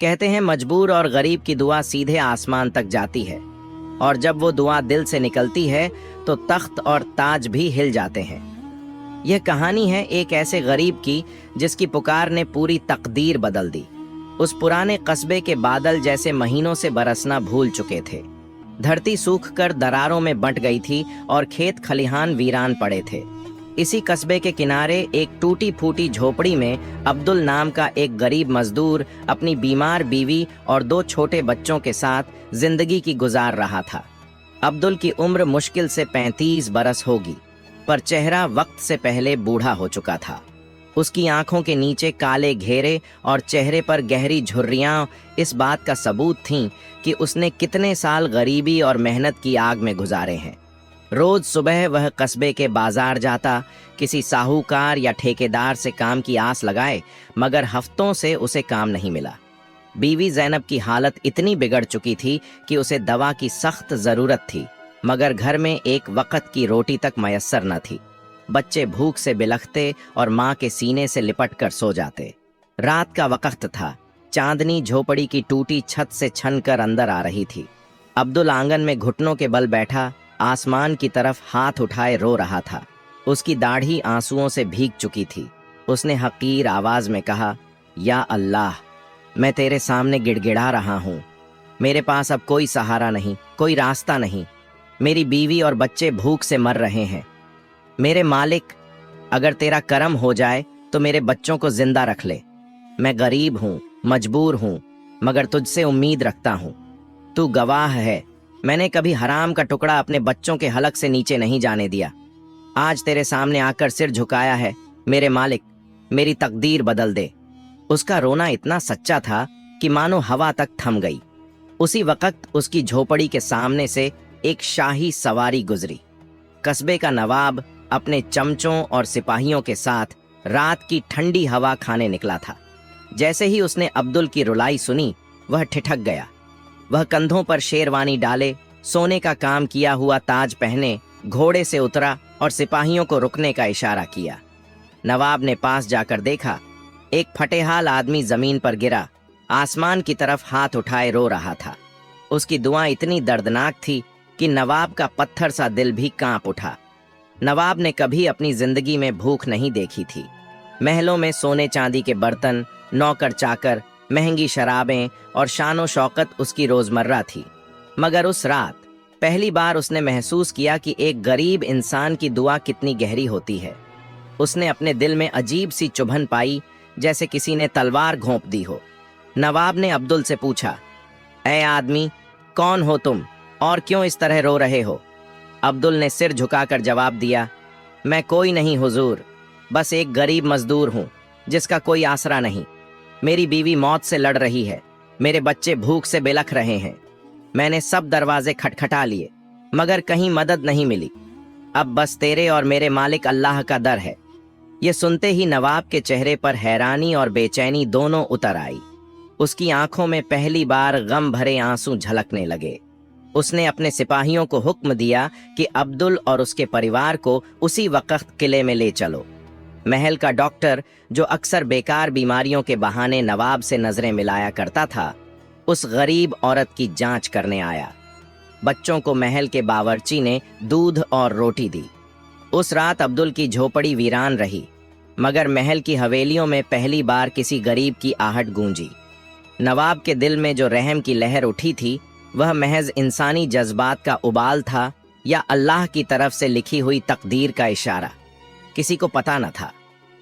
कहते हैं मजबूर और गरीब की दुआ सीधे आसमान तक जाती है, और जब वो दुआ दिल से निकलती है तो तख्त और ताज भी हिल जाते हैं। यह कहानी है एक ऐसे गरीब की जिसकी पुकार ने पूरी तकदीर बदल दी। उस पुराने कस्बे के बादल जैसे महीनों से बरसना भूल चुके थे। धरती सूखकर दरारों में बंट गई थी और खेत खलिहान वीरान पड़े थे। इसी कस्बे के किनारे एक टूटी फूटी झोपड़ी में अब्दुल नाम का एक गरीब मजदूर अपनी बीमार बीवी और 2 छोटे बच्चों के साथ जिंदगी की गुजार रहा था। अब्दुल की उम्र मुश्किल से 35 बरस होगी, पर चेहरा वक्त से पहले बूढ़ा हो चुका था। उसकी आंखों के नीचे काले घेरे और चेहरे पर गहरी झुर्रियां इस बात का सबूत थीं कि उसने कितने साल गरीबी और मेहनत की आग में गुजारे हैं। रोज सुबह वह कस्बे के बाजार जाता, किसी साहूकार या ठेकेदार से काम की आस लगाए, मगर हफ्तों से उसे काम नहीं मिला। बीवी ज़ैनब की हालत इतनी बिगड़ चुकी थी कि उसे दवा की सख्त ज़रूरत थी, मगर घर में एक वक्त की रोटी तक मयस्सर न थी। बच्चे भूख से बिलखते और माँ के सीने से लिपट कर सो जाते। रात का वक्त था। चांदनी झोपड़ी की टूटी छत से छन कर अंदर आ रही थी। अब्दुल आंगन में घुटनों के बल बैठा आसमान की तरफ हाथ उठाए रो रहा था। उसकी दाढ़ी आंसुओं से भीग चुकी थी। उसने हकीर आवाज में कहा, या अल्लाह, मैं तेरे सामने गिड़गिड़ा रहा हूँ। मेरे पास अब कोई सहारा नहीं, कोई रास्ता नहीं। मेरी बीवी और बच्चे भूख से मर रहे हैं। मेरे मालिक, अगर तेरा करम हो जाए तो मेरे बच्चों को जिंदा रख ले। मैं गरीब हूँ, मजबूर हूँ, मगर तुझसे उम्मीद रखता हूँ। तू गवाह है, मैंने कभी हराम का टुकड़ा अपने बच्चों के हलक से नीचे नहीं जाने दिया। आज तेरे सामने आकर सिर झुकाया है। मेरे मालिक, मेरी तकदीर बदल दे। उसका रोना इतना सच्चा था कि मानो हवा तक थम गई। उसी वक्त उसकी झोपड़ी के सामने से एक शाही सवारी गुजरी। कस्बे का नवाब अपने चमचों और सिपाहियों के साथ रात की ठंडी हवा खाने निकला था। जैसे ही उसने अब्दुल की रुलाई सुनी, वह ठिठक गया। वह कंधों पर शेरवानी डाले, सोने का काम किया हुआ ताज पहने घोड़े से उतरा और सिपाहियों को रुकने का इशारा किया। नवाब ने पास जाकर देखा, एक फटेहाल आदमी जमीन पर गिरा, आसमान की तरफ हाथ उठाए रो रहा था। उसकी दुआ इतनी दर्दनाक थी कि नवाब का पत्थर सा दिल भी कांप उठा। नवाब ने कभी अपनी जिंदगी में भूख नहीं देखी थी। महलों में सोने चांदी के बर्तन, नौकर चाकर, महंगी शराबें और शानो शौकत उसकी रोजमर्रा थी। मगर उस रात पहली बार उसने महसूस किया कि एक गरीब इंसान की दुआ कितनी गहरी होती है। उसने अपने दिल में अजीब सी चुभन पाई, जैसे किसी ने तलवार घोंप दी हो। नवाब ने अब्दुल से पूछा, ऐ आदमी, कौन हो तुम और क्यों इस तरह रो रहे हो? अब्दुल ने सिर झुकाकर जवाब दिया, मैं कोई नहीं हुजूर, बस एक गरीब मजदूर हूँ जिसका कोई आसरा नहीं। मेरी बीवी मौत से लड़ रही है, मेरे बच्चे भूख से बिलख रहे हैं। मैंने सब दरवाजे खटखटा लिए, मगर कहीं मदद नहीं मिली। अब बस तेरे और मेरे मालिक अल्लाह का दर है। ये सुनते ही नवाब के चेहरे पर हैरानी और बेचैनी दोनों उतर आई। उसकी आंखों में पहली बार गम भरे आंसू झलकने लगे। उसने अपने सिपाहियों को हुक्म दिया कि अब्दुल और उसके परिवार को उसी वक्त किले में ले चलो। महल का डॉक्टर, जो अक्सर बेकार बीमारियों के बहाने नवाब से नजरें मिलाया करता था, उस गरीब औरत की जांच करने आया। बच्चों को महल के बावर्ची ने दूध और रोटी दी। उस रात अब्दुल की झोपड़ी वीरान रही, मगर महल की हवेलियों में पहली बार किसी गरीब की आहट गूंजी। नवाब के दिल में जो रहम की लहर उठी थी, वह महज इंसानी जज्बात का उबाल था या अल्लाह की तरफ से लिखी हुई तकदीर का इशारा, किसी को पता न था।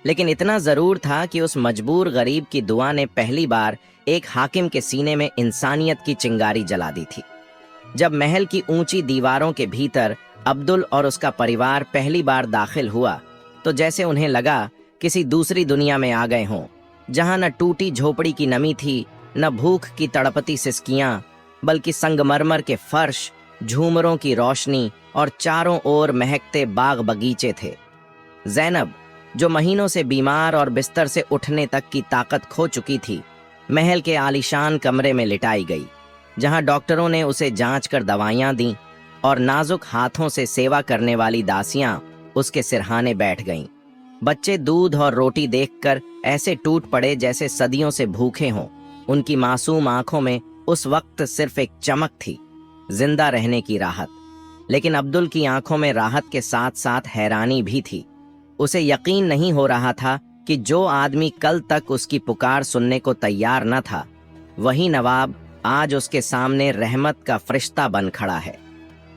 लेकिन इतना जरूर था कि उस मजबूर गरीब की दुआ ने पहली बार एक हाकिम के सीने में इंसानियत की चिंगारी जला दी थी। जब महल की ऊंची दीवारों के भीतर अब्दुल और उसका परिवार पहली बार दाखिल हुआ, तो जैसे उन्हें लगा किसी दूसरी दुनिया में आ गए हों, जहां न टूटी झोपड़ी की नमी थी, न भूख की तड़पती सिसकियां, बल्कि संगमरमर के फर्श, झूमरों की रोशनी और चारों ओर महकते बाग बगीचे थे। ज़ैनब, जो महीनों से बीमार और बिस्तर से उठने तक की ताकत खो चुकी थी, महल के आलीशान कमरे में लिटाई गई, जहां डॉक्टरों ने उसे जांच कर दवाइयां दी और नाजुक हाथों से सेवा करने वाली दासियां उसके सिरहाने बैठ गईं। बच्चे दूध और रोटी देखकर ऐसे टूट पड़े जैसे सदियों से भूखे हों। उनकी मासूम आंखों में उस वक्त सिर्फ एक चमक थी, जिंदा रहने की राहत। लेकिन अब्दुल की आंखों में राहत के साथ साथ हैरानी भी थी। उसे यकीन नहीं हो रहा था कि जो आदमी कल तक उसकी पुकार सुनने को तैयार न था, वही नवाब आज उसके सामने रहमत का फरिश्ता बन खड़ा है।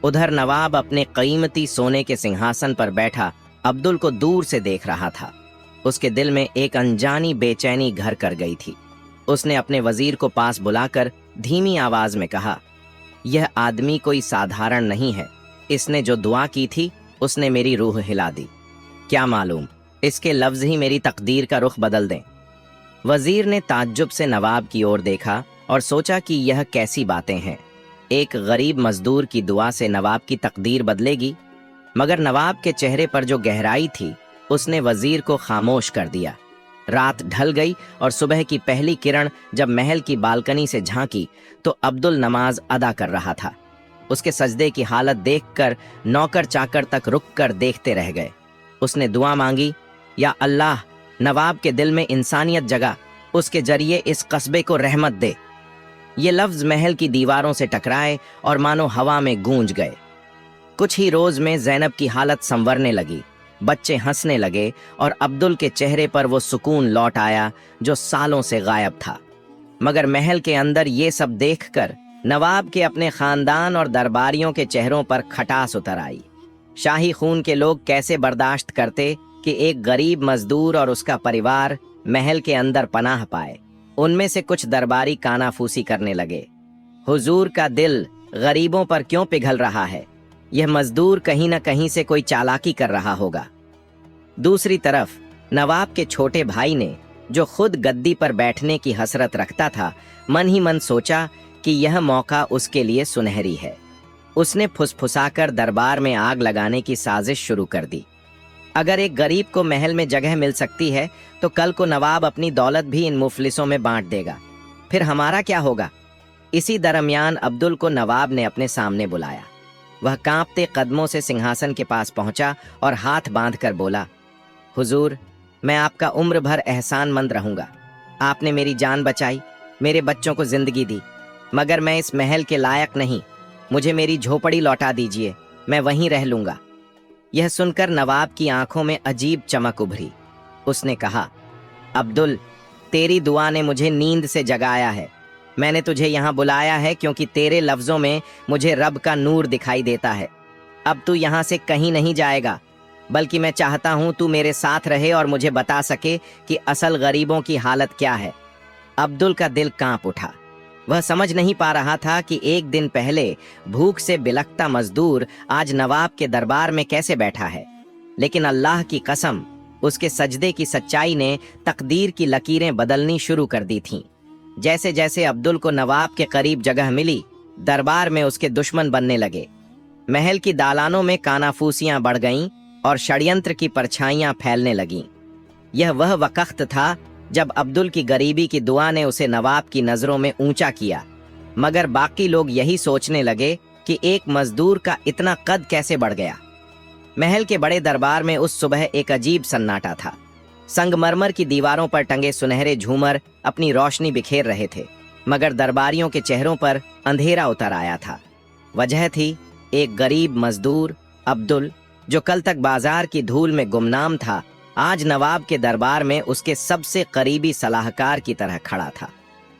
उधर नवाब अपने कीमती सोने के सिंहासन पर बैठा अब्दुल को दूर से देख रहा था। उसके दिल में एक अनजानी बेचैनी घर कर गई थी। उसने अपने वजीर को पास बुलाकर धीमी आवाज में कहा, यह आदमी कोई साधारण नहीं है। इसने जो दुआ की थी उसने मेरी रूह हिला दी। क्या मालूम इसके लफ्ज ही मेरी तकदीर का रुख बदल दें। वजीर ने ताज्जुब से नवाब की ओर देखा और सोचा कि यह कैसी बातें हैं। एक गरीब मजदूर की दुआ से नवाब की तकदीर बदलेगी? मगर नवाब के चेहरे पर जो गहराई थी उसने वजीर को खामोश कर दिया। रात ढल गई और सुबह की पहली किरण जब महल की बालकनी से झांकी तो अब्दुल नमाज अदा कर रहा था। उसके सजदे की हालत देखकर नौकर चाकर तक रुककर देखते रह गए। उसने दुआ मांगी, या अल्लाह, नवाब के दिल में इंसानियत जगा, उसके जरिए इस कस्बे को रहमत दे। ये लफ्ज महल की दीवारों से टकराए और मानो हवा में गूंज गए। कुछ ही रोज में ज़ैनब की हालत संवरने लगी। बच्चे हंसने लगे और अब्दुल के चेहरे पर वो सुकून लौट आया जो सालों से गायब था। मगर महल के अंदर ये सब देखकर नवाब के अपने खानदान और दरबारियों के चेहरों पर खटास उतर आई। शाही खून के लोग कैसे बर्दाश्त करते कि एक गरीब मजदूर और उसका परिवार महल के अंदर पनाह पाए। उनमें से कुछ दरबारी कानाफूसी करने लगे, हुजूर का दिल गरीबों पर क्यों पिघल रहा है? यह मजदूर कहीं न कहीं से कोई चालाकी कर रहा होगा। दूसरी तरफ नवाब के छोटे भाई ने, जो खुद गद्दी पर बैठने की हसरत रखता था, मन ही मन सोचा कि यह मौका उसके लिए सुनहरी है। उसने फुसफुसाकर दरबार में आग लगाने की साजिश शुरू कर दी। अगर एक गरीब को महल में जगह मिल सकती है तो कल को नवाब अपनी दौलत भी इन मुफलिसों में बांट देगा, फिर हमारा क्या होगा? इसी दरमियान अब्दुल को नवाब ने अपने सामने बुलाया। वह कांपते कदमों से सिंहासन के पास पहुंचा और हाथ बांध कर बोला, हुजूर, मैं आपका उम्र भर एहसानमंद रहूंगा। आपने मेरी जान बचाई, मेरे बच्चों को जिंदगी दी, मगर मैं इस महल के लायक नहीं। मुझे मेरी झोपड़ी लौटा दीजिए, मैं वहीं रह लूंगा। यह सुनकर नवाब की आंखों में अजीब चमक उभरी। उसने कहा, अब्दुल, तेरी दुआ ने मुझे नींद से जगाया है। मैंने तुझे यहाँ बुलाया है क्योंकि तेरे लफ्जों में मुझे रब का नूर दिखाई देता है। अब तू यहाँ से कहीं नहीं जाएगा, बल्कि मैं चाहता हूँ तू मेरे साथ रहे और मुझे बता सके कि असल गरीबों की हालत क्या है। अब्दुल का दिल कांप उठा। वह समझ नहीं पा रहा था कि एक दिन पहले भूख से बिलखता मजदूर आज नवाब के दरबार में कैसे बैठा है। लेकिन अल्लाह की कसम, उसके सजदे की सच्चाई ने तकदीर की लकीरें बदलनी शुरू कर दी थीं। जैसे जैसे अब्दुल को नवाब के करीब जगह मिली, दरबार में उसके दुश्मन बनने लगे। महल की दालानों में कानाफूसियां बढ़ गईं और षड्यंत्र की परछाइयां फैलने लगीं। यह वह वक्त था जब अब्दुल की गरीबी की दुआ ने उसे नवाब की नजरों में ऊंचा किया। मगर बाकी लोग यही सोचने लगे कि एक मजदूर का इतना कद कैसे बढ़ गया। महल के बड़े दरबार में उस सुबह एक अजीब सन्नाटा था। संगमरमर की दीवारों पर टंगे सुनहरे झूमर अपनी रोशनी बिखेर रहे थे, मगर दरबारियों के चेहरों पर अंधेरा उतर आया था। वजह थी एक गरीब मजदूर अब्दुल, जो कल तक बाजार की धूल में गुमनाम था, आज नवाब के दरबार में उसके सबसे करीबी सलाहकार की तरह खड़ा था।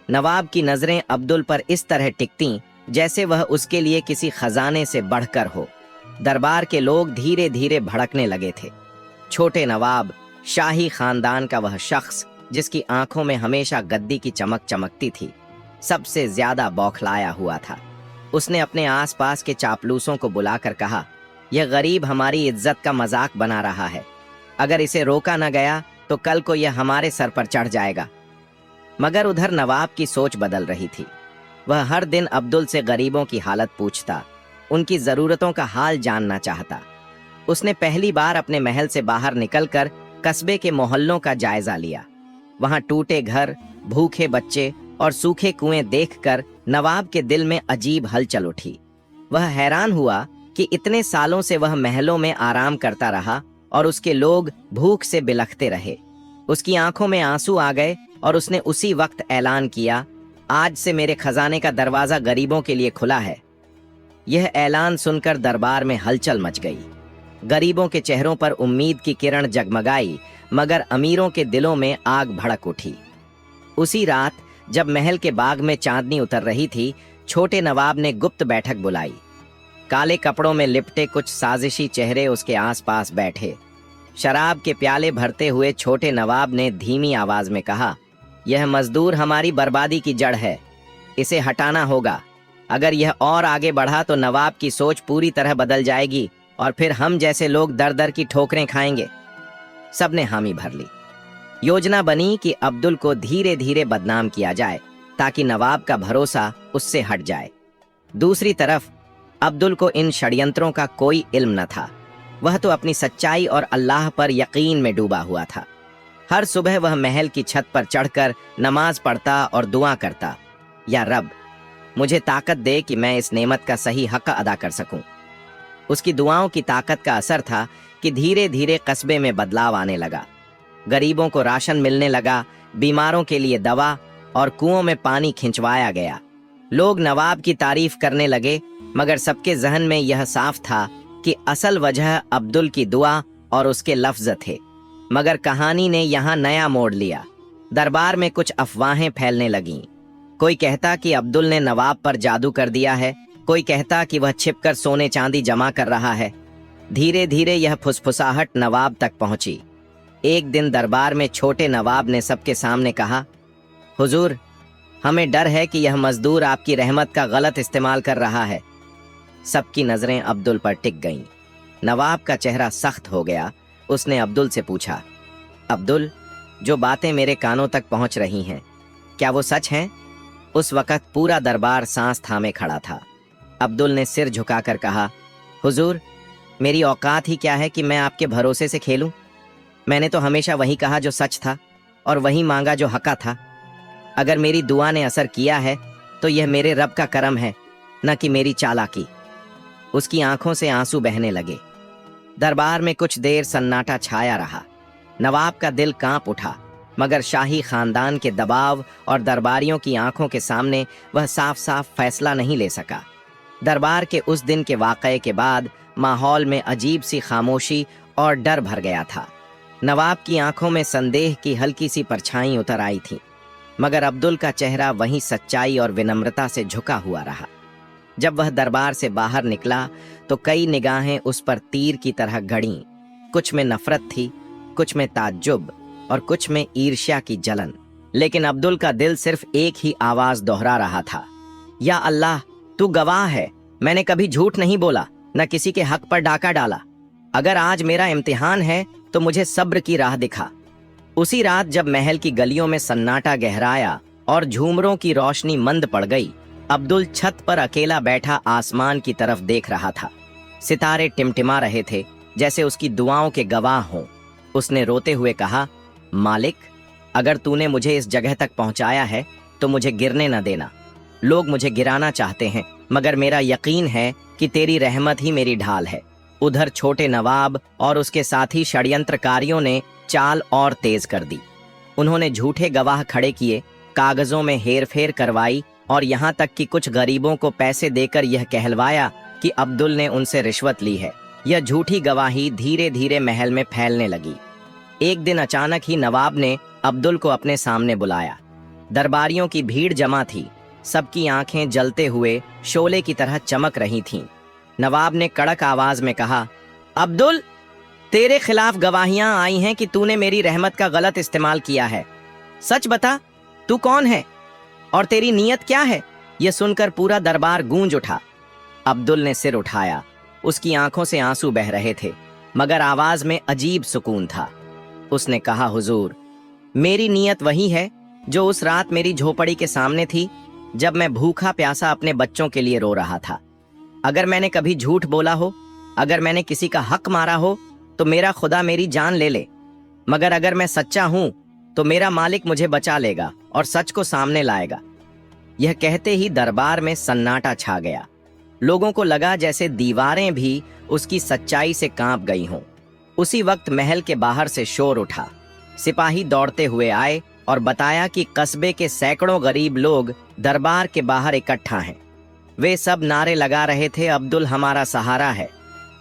नवाब की नजरें अब्दुल पर इस तरह टिकतीं जैसे वह उसके लिए किसी खजाने से बढ़कर हो। दरबार के लोग धीरे धीरे भड़कने लगे थे। छोटे नवाब, शाही खानदान का वह शख्स जिसकी आंखों में हमेशा गद्दी की चमक चमकती थी, सबसे ज्यादा बौखलाया हुआ था। उसने अपने आसपास के चापलूसों को बुलाकर कहा, यह गरीब हमारी इज्जत का मजाक बना रहा है। अगर इसे रोका न गया तो कल को यह हमारे सर पर चढ़ जाएगा। मगर उधर नवाब की सोच बदल रही थी। वह हर दिन अब्दुल से गरीबों की हालत पूछता, उनकी जरूरतों का हाल जानना चाहता। उसने पहली बार अपने महल से बाहर निकलकर कस्बे के मोहल्लों का जायजा लिया। वहां टूटे घर, भूखे बच्चे और सूखे कुएं देखकर नवाब के दिल में अजीब हलचल उठी। वह हैरान हुआ कि इतने सालों से वह महलों में आराम करता रहा और उसके लोग भूख से बिलखते रहे। उसकी आंखों में आंसू आ गए और उसने उसी वक्त ऐलान किया, आज से मेरे खजाने का दरवाजा गरीबों के लिए खुला है। यह ऐलान सुनकर दरबार में हलचल मच गई। गरीबों के चेहरों पर उम्मीद की किरण जगमगाई, मगर अमीरों के दिलों में आग भड़क उठी। उसी रात जब महल के बाग में चांदनी उतर रही थी, छोटे नवाब ने गुप्त बैठक बुलाई। काले कपड़ों में लिपटे कुछ साजिशी चेहरे उसके आसपास बैठे। शराब के प्याले भरते हुए छोटे नवाब ने धीमी आवाज में कहा, यह मजदूर हमारी बर्बादी की जड़ है, इसे हटाना होगा। अगर यह और आगे बढ़ा तो नवाब की सोच पूरी तरह बदल जाएगी और फिर हम जैसे लोग दर दर की ठोकरें खाएंगे। सबने हामी भर ली। योजना बनी कि अब्दुल को धीरे धीरे बदनाम किया जाए ताकि नवाब का भरोसा उससे हट जाए। दूसरी तरफ अब्दुल को इन षड्यंत्रों का कोई इल्म न था। वह तो अपनी सच्चाई और अल्लाह पर यकीन में डूबा हुआ था। हर सुबह वह महल की छत पर चढ़कर नमाज पढ़ता और दुआ करता, या रब, मुझे ताकत दे कि मैं इस नेमत का सही हक अदा कर सकूं। उसकी दुआओं की ताकत का असर था कि धीरे धीरे कस्बे में बदलाव आने लगा। गरीबों को राशन मिलने लगा, बीमारों के लिए दवा और कुओं में पानी खिंचवाया गया। लोग नवाब की तारीफ करने लगे, मगर सबके जहन में यह साफ था कि असल वजह अब्दुल की दुआ और उसके लफ्ज थे। मगर कहानी ने यहाँ नया मोड़ लिया। दरबार में कुछ अफवाहें फैलने लगीं। कोई कहता कि अब्दुल ने नवाब पर जादू कर दिया है, कोई कहता कि वह छिपकर सोने चांदी जमा कर रहा है। धीरे धीरे यह फुसफुसाहट नवाब तक पहुंची। एक दिन दरबार में छोटे नवाब ने सबके सामने कहा, हुजूर, हमें डर है कि यह मजदूर आपकी रहमत का गलत इस्तेमाल कर रहा है। सबकी नजरें अब्दुल पर टिक गईं। नवाब का चेहरा सख्त हो गया। उसने अब्दुल से पूछा, अब्दुल, जो बातें मेरे कानों तक पहुंच रही हैं, क्या वो सच हैं? उस वक्त पूरा दरबार सांस थामे खड़ा था। अब्दुल ने सिर झुकाकर कहा, हुजूर, मेरी औकात ही क्या है कि मैं आपके भरोसे से खेलूं? मैंने तो हमेशा वही कहा जो सच था और वही मांगा जो हका था। अगर मेरी दुआ ने असर किया है तो यह मेरे रब का करम है, न कि मेरी चालाकी। उसकी आंखों से आंसू बहने लगे। दरबार में कुछ देर सन्नाटा छाया रहा। नवाब का दिल कांप उठा, मगर शाही खानदान के दबाव और दरबारियों की आंखों के सामने वह साफ साफ फैसला नहीं ले सका। दरबार के उस दिन के वाकये के बाद माहौल में अजीब सी खामोशी और डर भर गया था। नवाब की आंखों में संदेह की हल्की सी परछाई उतर आई थी, मगर अब्दुल का चेहरा वहीं सच्चाई और विनम्रता से झुका हुआ रहा। जब वह दरबार से बाहर निकला तो कई निगाहें उस पर तीर की तरह गड़ीं। कुछ में नफरत थी, कुछ में ताज्जुब और कुछ में ईर्ष्या की जलन। लेकिन अब्दुल का दिल सिर्फ एक ही आवाज दोहरा रहा था, या अल्लाह, तू गवाह है, मैंने कभी झूठ नहीं बोला, न किसी के हक पर डाका डाला। अगर आज मेरा इम्तिहान है तो मुझे सब्र की राह दिखा। उसी रात जब महल की गलियों में सन्नाटा गहराया और झूमरों की रोशनी मंद पड़ गई, अब्दुल छत पर अकेला बैठा आसमान की तरफ देख रहा था। सितारे टिमटिमा रहे थे, जैसे उसकी दुआओं के गवाह हों। उसने रोते हुए कहा, मालिक, अगर तूने मुझे इस जगह तक पहुंचाया है तो मुझे गिरने न देना। लोग मुझे गिराना चाहते हैं, मगर मेरा यकीन है कि तेरी रहमत ही मेरी ढाल है। उधर छोटे नवाब और उसके साथी षड्यंत्रकारियों ने चाल और तेज कर दी। उन्होंने झूठे गवाह खड़े किए, कागजों में हेरफेर करवाई और यहाँ तक कि कुछ गरीबों को पैसे देकर यह कहलवाया कि अब्दुल ने उनसे रिश्वत ली है। यह झूठी गवाही धीरे धीरे महल में फैलने लगी। एक दिन अचानक ही नवाब ने अब्दुल को अपने सामने बुलाया। दरबारियों की भीड़ जमा थी, सबकी आंखें जलते हुए शोले की तरह चमक रही थीं। नवाब ने कड़क आवाज में कहा, अब्दुल, तेरे खिलाफ गवाहियां आई हैं कि तूने मेरी रहमत का गलत इस्तेमाल किया है। सच बता, तू कौन है और तेरी नीयत क्या है? यह सुनकर पूरा दरबार गूंज उठा। अब्दुल ने सिर उठाया। उसकी आंखों से आंसू बह रहे थे, मगर आवाज में अजीब सुकून था। उसने कहा, हुजूर, मेरी नीयत वही है जो उस रात मेरी झोपड़ी के सामने थी, जब मैं भूखा प्यासा अपने बच्चों के लिए रो रहा था। अगर मैंने कभी झूठ बोला हो, अगर मैंने किसी का हक मारा हो, तो मेरा खुदा मेरी जान ले ले। मगर अगर मैं सच्चा हूं तो मेरा मालिक मुझे बचा लेगा और सच को सामने लाएगा। यह कहते ही दरबार में सन्नाटा छा गया। लोगों को लगा जैसे दीवारें भी उसकी सच्चाई से कांप गई हों। उसी वक्त महल के बाहर से शोर उठा। सिपाही दौड़ते हुए आए और बताया कि कस्बे के सैकड़ों गरीब लोग दरबार के बाहर इकट्ठा हैं। वे सब नारे लगा रहे थे, अब्दुल हमारा सहारा है,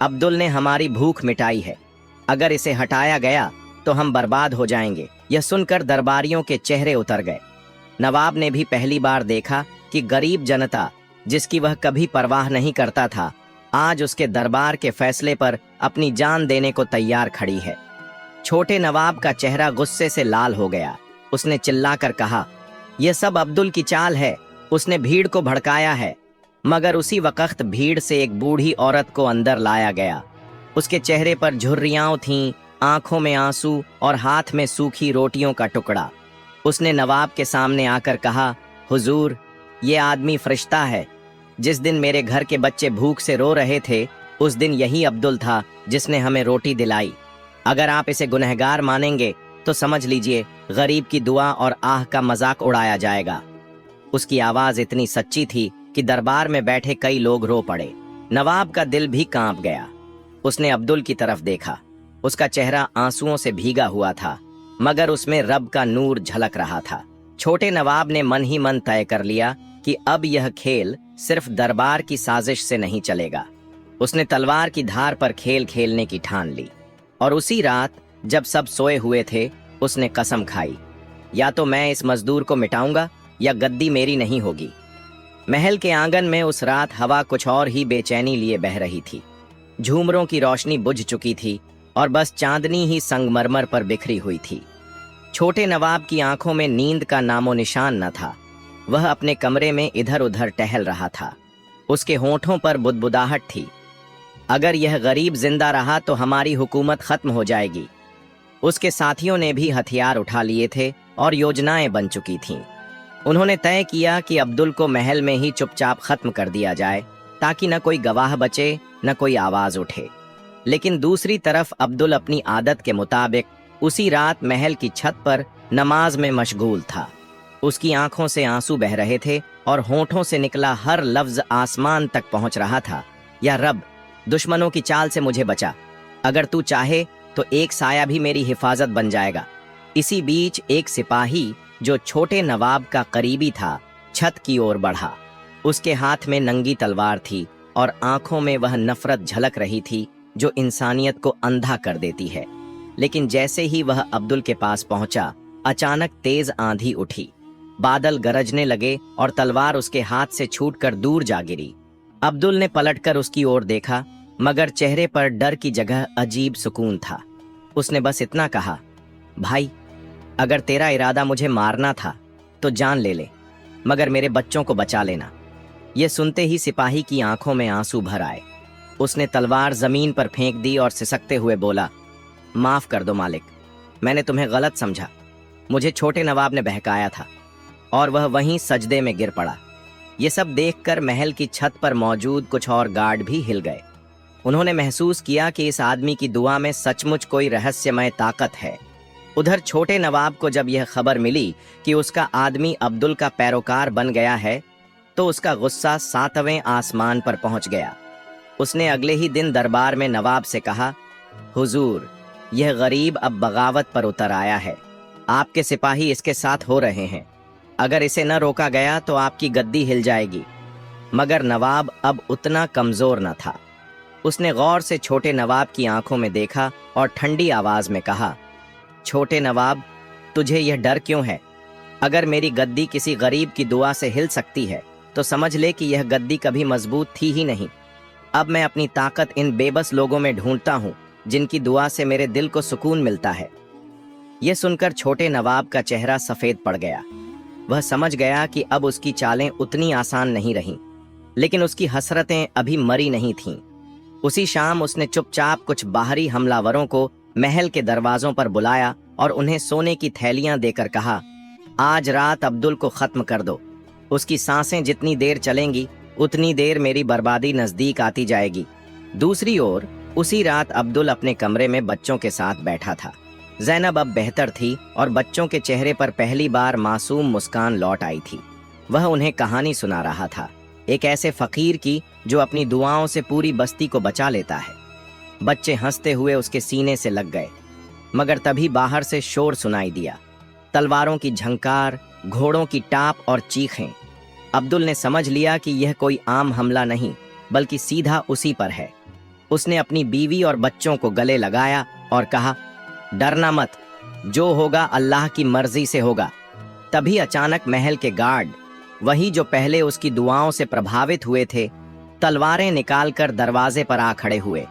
अब्दुल ने हमारी भूख मिटाई है, अगर इसे हटाया गया तो हम बर्बाद हो जाएंगे। यह सुनकर दरबारियों के चेहरे उतर गए। नवाब ने भी पहली बार देखा कि गरीब जनता, जिसकी वह कभी परवाह नहीं करता था, आज उसके दरबार के फैसले पर अपनी जान देने को तैयार खड़ी है। छोटे नवाब का चेहरा गुस्से से लाल हो गया। उसने चिल्लाकर कहा, यह सब अब्दुल की चाल है, उसने भीड़ को भड़काया है। मगर उसी वक्त भीड़ से एक बूढ़ी औरत को अंदर लाया गया। उसके चेहरे पर झुर्रियां थीं, आंखों में आंसू और हाथ में सूखी रोटियों का टुकड़ा। उसने नवाब के सामने आकर कहा, हुजूर, ये आदमी फरिश्ता है। जिस दिन मेरे घर के बच्चे भूख से रो रहे थे, उस दिन यही अब्दुल था जिसने हमें रोटी दिलाई। अगर आप इसे गुनहगार मानेंगे तो समझ लीजिए गरीब की दुआ और आह का मजाक उड़ाया जाएगा। उसकी आवाज इतनी सच्ची थी कि दरबार में बैठे कई लोग रो पड़े। नवाब का दिल भी कांप गया। उसने अब्दुल की तरफ देखा। उसका चेहरा आंसुओं से भीगा हुआ था, मगर उसमें रब का नूर झलक रहा था। छोटे नवाब ने मन ही मन तय कर लिया कि अब यह खेल सिर्फ दरबार की साजिश से नहीं चलेगा। उसने तलवार की धार पर खेल खेलने की ठान ली और उसी रात जब सब सोए हुए थे, उसने कसम खाई, या तो मैं इस मजदूर को मिटाऊंगा या गद्दी मेरी नहीं होगी। महल के आंगन में उस रात हवा कुछ और ही बेचैनी लिए बह रही थी। झूमरों की रोशनी बुझ चुकी थी और बस चांदनी ही संगमरमर पर बिखरी हुई थी। छोटे नवाब की आंखों में नींद का नामो निशान न था। वह अपने कमरे में इधर उधर टहल रहा था। उसके होंठों पर बुदबुदाहट थी। अगर यह गरीब जिंदा रहा तो हमारी हुकूमत खत्म हो जाएगी। उसके साथियों ने भी हथियार उठा लिए थे और योजनाएं बन चुकी थीं। उन्होंने तय किया कि अब्दुल को महल में ही चुपचाप खत्म कर दिया जाए, ताकि न कोई गवाह बचे न कोई आवाज उठे। लेकिन दूसरी तरफ अब्दुल अपनी आदत के मुताबिक उसी रात महल की छत पर नमाज में मशगूल था। उसकी आंखों से आंसू बह रहे थे और होंठों से निकला हर लफ्ज आसमान तक पहुंच रहा था, या रब, दुश्मनों की चाल से मुझे बचा। अगर तू चाहे तो एक साया भी मेरी हिफाजत बन जाएगा। इसी बीच एक सिपाही जो छोटे नवाब का करीबी था, छत की ओर बढ़ा। उसके हाथ में नंगी तलवार थी और आंखों में वह नफरत झलक रही थी जो इंसानियत को अंधा कर देती है। लेकिन जैसे ही वह अब्दुल के पास पहुंचा, अचानक तेज आंधी उठी। बादल गरजने लगे और तलवार उसके हाथ से छूटकर दूर जा गिरी। अब्दुल ने पलटकर उसकी ओर देखा, मगर चेहरे पर डर की जगह अजीब सुकून था। उसने बस इतना कहा, भाई, अगर तेरा इरादा मुझे मारना था तो जान ले ले, मगर मेरे बच्चों को बचा लेना। यह सुनते ही सिपाही की आंखों में आंसू भर आए। उसने तलवार जमीन पर फेंक दी और सिसकते हुए बोला, माफ कर दो मालिक, मैंने तुम्हें गलत समझा। मुझे छोटे नवाब ने बहकाया था। और वह वहीं सजदे में गिर पड़ा। ये सब देखकर महल की छत पर मौजूद कुछ और गार्ड भी हिल गए। उन्होंने महसूस किया कि इस आदमी की दुआ में सचमुच कोई रहस्यमय ताकत है। उधर छोटे नवाब को जब यह खबर मिली कि उसका आदमी अब्दुल का पैरोकार बन गया है, तो उसका गुस्सा 7वें आसमान पर पहुंच गया। उसने अगले ही दिन दरबार में नवाब से कहा, हुजूर, यह गरीब अब बगावत पर उतर आया है। आपके सिपाही इसके साथ हो रहे हैं। अगर इसे न रोका गया तो आपकी गद्दी हिल जाएगी। मगर नवाब अब उतना कमजोर न था। उसने गौर से छोटे नवाब की आंखों में देखा और ठंडी आवाज में कहा, छोटे नवाब, तुझे यह डर क्यों है? अगर मेरी गद्दी किसी गरीब की दुआ से हिल सकती है तो समझ ले कि यह गद्दी कभी मजबूत थी ही नहीं। अब मैं अपनी ताकत इन बेबस लोगों में ढूंढता हूँ जिनकी दुआ से मेरे दिल को सुकून मिलता है। यह सुनकर छोटे नवाब का चेहरा सफेद पड़ गया। वह समझ गया कि अब उसकी चालें उतनी आसान नहीं रहीं, लेकिन उसकी हसरतें अभी मरी नहीं थीं। उसी शाम उसने चुपचाप कुछ बाहरी हमलावरों को महल के दरवाजों पर बुलाया और उन्हें सोने की थैलियां देकर कहा, आज रात अब्दुल को खत्म कर दो। उसकी सांसें जितनी देर चलेंगी उतनी देर मेरी बर्बादी नजदीक आती जाएगी। दूसरी ओर उसी रात अब्दुल अपने कमरे में बच्चों के साथ बैठा था। ज़ैनब अब बेहतर थी और बच्चों के चेहरे पर पहली बार मासूम मुस्कान लौट आई थी। वह उन्हें कहानी सुना रहा था, एक ऐसे फकीर की जो अपनी दुआओं से पूरी बस्ती को बचा लेता है। बच्चे हंसते हुए उसके सीने से लग गए, मगर तभी बाहर से शोर सुनाई दिया। तलवारों की झंकार, घोड़ों की टाप और चीखें। अब्दुल ने समझ लिया कि यह कोई आम हमला नहीं बल्कि सीधा उसी पर है। उसने अपनी बीवी और बच्चों को गले लगाया और कहा, डरना मत, जो होगा अल्लाह की मर्जी से होगा। तभी अचानक महल के गार्ड, वही जो पहले उसकी दुआओं से प्रभावित हुए थे, तलवारें निकालकर दरवाजे पर आ खड़े हुए।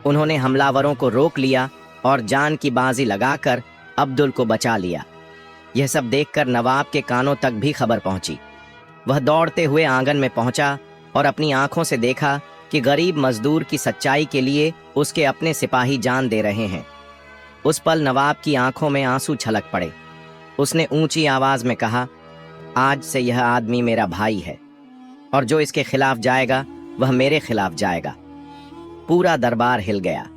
उन्होंने हमलावरों को रोक लिया और जान की बाजी लगाकर अब्दुल को बचा लिया। यह सब देखकर नवाब के कानों तक भी खबर पहुंची। वह दौड़ते हुए आंगन में पहुंचा और अपनी आंखों से देखा कि गरीब मजदूर की सच्चाई के लिए उसके अपने सिपाही जान दे रहे हैं। उस पल नवाब की आंखों में आंसू छलक पड़े। उसने ऊंची आवाज में कहा, आज से यह आदमी मेरा भाई है और जो इसके खिलाफ जाएगा वह मेरे खिलाफ जाएगा। पूरा दरबार हिल गया।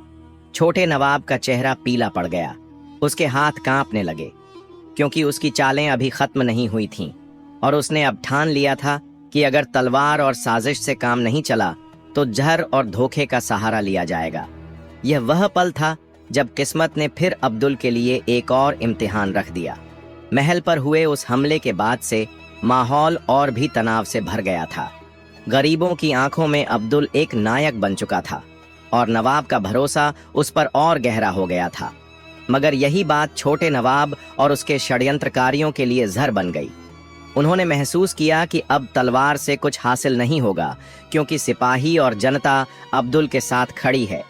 छोटे नवाब का चेहरा पीला पड़ गया। उसके हाथ कांपने लगे क्योंकि उसकी चालें अभी खत्म नहीं हुई थीं और उसने अब ठान लिया था कि अगर तलवार और साजिश से काम नहीं चला तो जहर और धोखे का सहारा लिया जाएगा। यह वह पल था जब किस्मत ने फिर अब्दुल के लिए एक और इम्तिहान रख दिया। महल पर हुए उस हमले के बाद से माहौल और भी तनाव से भर गया था। गरीबों की आंखों में अब्दुल एक नायक बन चुका था और नवाब का भरोसा उस पर और गहरा हो गया था। मगर यही बात छोटे नवाब और उसके षड्यंत्रकारियों के लिए जहर बन गई। उन्होंने महसूस किया कि अब तलवार से कुछ हासिल नहीं होगा क्योंकि सिपाही और जनता अब्दुल के साथ खड़ी है।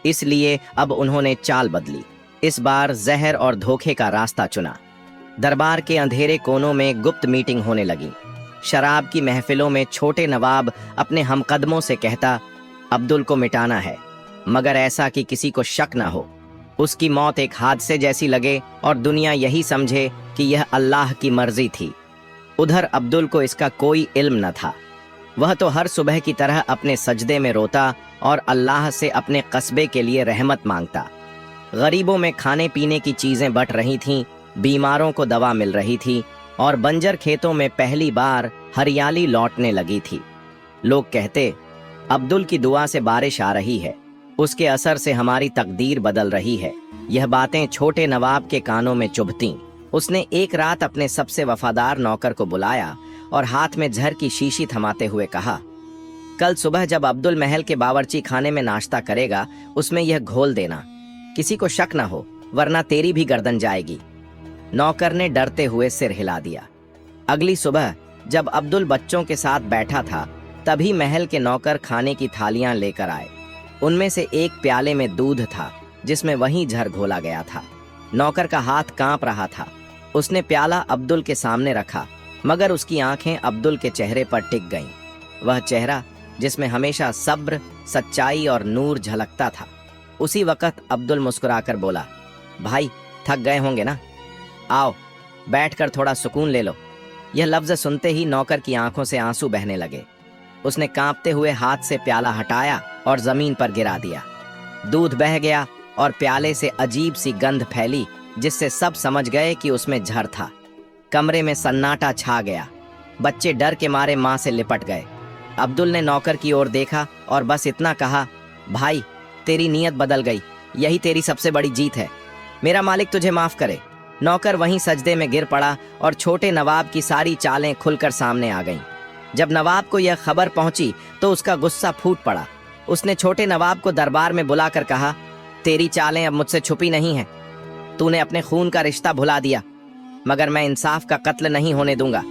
इसलिए अब उन्होंने चाल बदली। इस बार जहर और धोखे का रास्ता चुना। दरबार के अंधेरे कोनों में गुप्त मीटिंग होने लगी। शराब की महफिलों में छोटे नवाब अपने हमकदमों से कहता, अब्दुल को मिटाना है मगर ऐसा कि किसी को शक ना हो, उसकी मौत एक हादसे जैसी लगे और दुनिया यही समझे कि यह अल्लाह की मर्जी थी। उधर अब्दुल को इसका कोई इल्म न था। वह तो हर सुबह की तरह अपने सजदे में रोता और अल्लाह से अपने कस्बे के लिए रहमत मांगता। गरीबों में खाने पीने की चीजें बंट रही थीं, बीमारों को दवा मिल रही थी और बंजर खेतों में पहली बार हरियाली लौटने लगी थी। लोग कहते, अब्दुल की दुआ से बारिश आ रही है, उसके असर से हमारी तकदीर बदल रही है। यह बातें छोटे नवाब के कानों में चुभतीं। उसने एक रात अपने सबसे वफादार नौकर को बुलाया और हाथ में जहर की शीशी थमाते हुए कहा, कल सुबह जब अब्दुल महल के बावर्ची खाने में नाश्ता करेगा उसमें यह घोल देना, किसी को शक न हो वरना तेरी भी गर्दन जाएगी। नौकर ने डरते हुए सिर हिला दिया। अगली सुबह जब अब्दुल बच्चों के साथ बैठा था तभी महल के नौकर खाने की थालियां लेकर आए। उनमें से एक प्याले में दूध था जिसमें वही जहर घोला गया था। नौकर का हाथ कांप रहा था। उसने प्याला अब्दुल के सामने रखा मगर उसकी आंखें अब्दुल के चेहरे पर टिक गईं। वह चेहरा जिसमें हमेशा सब्र, सच्चाई और नूर झलकता था। उसी वक्त अब्दुल मुस्कुराकर बोला, भाई थक गए होंगे ना, आओ बैठकर थोड़ा सुकून ले लो। यह लफ्ज सुनते ही नौकर की आंखों से आंसू बहने लगे। उसने कांपते हुए हाथ से प्याला हटाया और जमीन पर गिरा दिया। दूध बह गया और प्याले से अजीब सी गंध फैली जिससे सब समझ गए कि उसमें जहर था। कमरे में सन्नाटा छा गया। बच्चे डर के मारे मां से लिपट गए। अब्दुल ने नौकर की ओर देखा और बस इतना कहा, भाई तेरी नीयत बदल गई, यही तेरी सबसे बड़ी जीत है, मेरा मालिक तुझे माफ करे। नौकर वहीं सजदे में गिर पड़ा और छोटे नवाब की सारी चालें खुलकर सामने आ गईं। जब नवाब को यह खबर पहुंची तो उसका गुस्सा फूट पड़ा। उसने छोटे नवाब को दरबार में बुलाकर कहा, तेरी चालें अब मुझसे छुपी नहीं हैं। तूने अपने खून का रिश्ता भुला दिया मगर मैं इंसाफ का कत्ल नहीं होने दूंगा।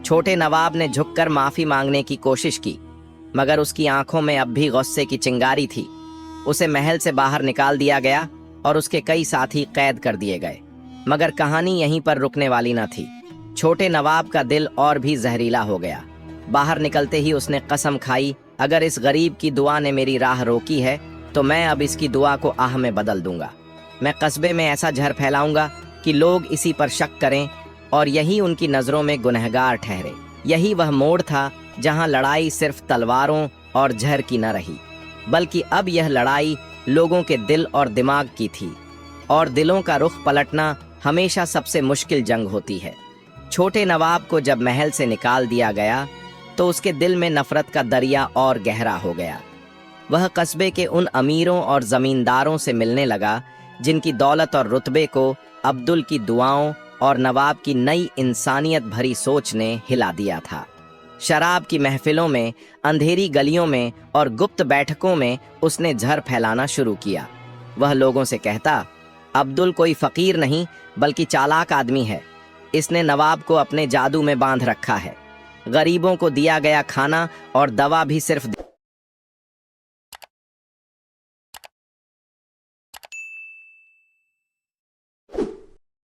छोटे नवाब ने झुककर माफी मांगने की कोशिश की मगर उसकी आंखों में अब भी गुस्से की चिंगारी थी। उसे महल से बाहर निकाल दिया गया और उसके कई साथी कैद कर दिए गए। मगर कहानी यहीं पर रुकने वाली न थी। छोटे नवाब का दिल और भी जहरीला हो गया। बाहर निकलते ही उसने कसम खाई, अगर इस गरीब की दुआ ने मेरी राह रोकी है तो मैं अब इसकी दुआ को आह में बदल दूंगा। मैं कस्बे में ऐसा जहर फैलाऊंगा कि लोग इसी पर शक करें और यही उनकी नजरों में गुनहगार ठहरे। यही वह मोड़ था जहां लड़ाई सिर्फ तलवारों और जहर की न रही बल्कि अब यह लड़ाई लोगों के दिल और दिमाग की थी। और दिलों का रुख पलटना हमेशा सबसे मुश्किल जंग होती है। छोटे नवाब को जब महल से निकाल दिया गया तो उसके दिल में नफरत का दरिया और गहरा हो गया। वह कस्बे के उन अमीरों और जमींदारों से मिलने लगा जिनकी दौलत और रुतबे को अब्दुल की दुआओं और नवाब की नई इंसानियत भरी सोच ने हिला दिया था। शराब की महफिलों में, अंधेरी गलियों में और गुप्त बैठकों में उसने झर फैलाना शुरू किया। वह लोगों से कहता, अब्दुल कोई फकीर नहीं बल्कि चालाक आदमी है। इसने नवाब को अपने जादू में बांध रखा है। गरीबों को दिया गया खाना और दवा भी सिर्फ